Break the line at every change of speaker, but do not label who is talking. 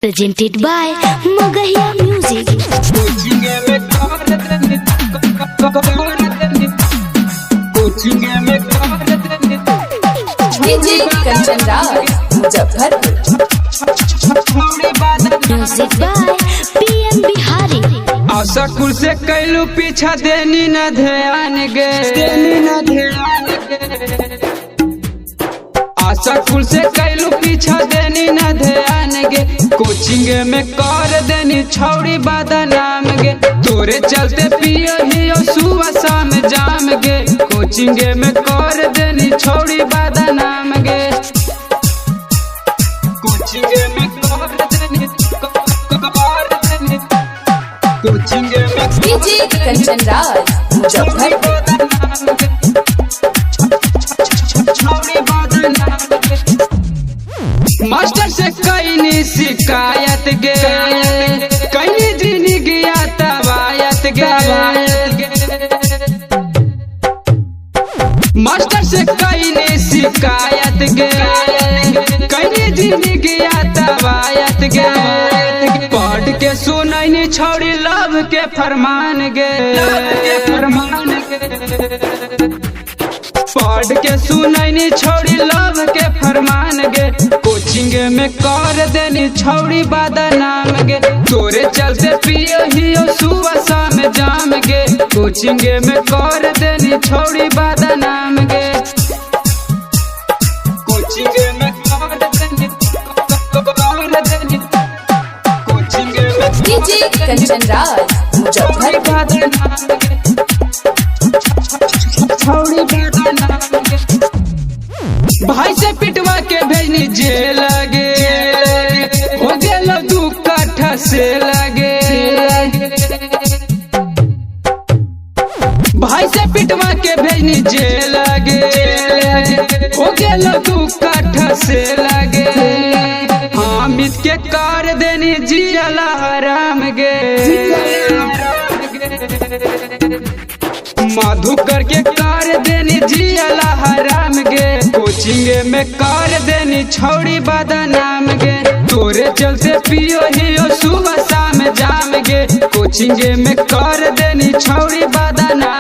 Presented by Magahiya Music.
DJ Kanchan Raj Muzaffarpur.
Music by PM Bihari.
आशा कुल से कैलू पीछा देनी न ध्यान गे, आशा कुल से कैलू पीछा देनी न ध्यान गे। कोचिंग में कर देनी छौड़ी बदनाम गे, तोरे चलते पियो ही सुबह शाम जाम गे। कोचिंग में कर देनी छौड़ी बदनाम गे, कोचिंग में कर देनी कोचिंग में
डीजे कंचन राज मुजफ्फरपुर।
मास्टर से कईनी शिकायत गे, कईनी दिन गया तबायत गे। मास्टर से कईनी शिकायत गे, कईनी दिन गया तबायत गे। पढ़ के सुनैनी छौड़ी लव के फरमान गे, पढ़ के सुनैनी छौड़ी लव के फरमान गे। कोचिंग में कर देनी छौड़ी बदनाम गे, तोरे चलते पियो ही सुबह शाम जाम गे। कोचिंग में कर देनी छौड़ी बदनाम गे, कोचिंग में कर देनी कोचिंग में
डीजे कंचन राज मुजफ्फरपुर।
भाई से पिटवा के भेजनी जेल लगे, हो गेल 2 काठा से लगे। भाई से पिटवा के भेजनी जेल लगे, हो गेल 2 काठा से लगे। हामिद के कार देनी जियला हराम गे, मधुकर के कार देनी जियला हराम गे। कोचिंग में कर देनी छौड़ी बदनाम गे, तोरे चलते पियो ही सुबह शाम जाम गे। कोचिंग में कर देनी छौड़ी बदनाम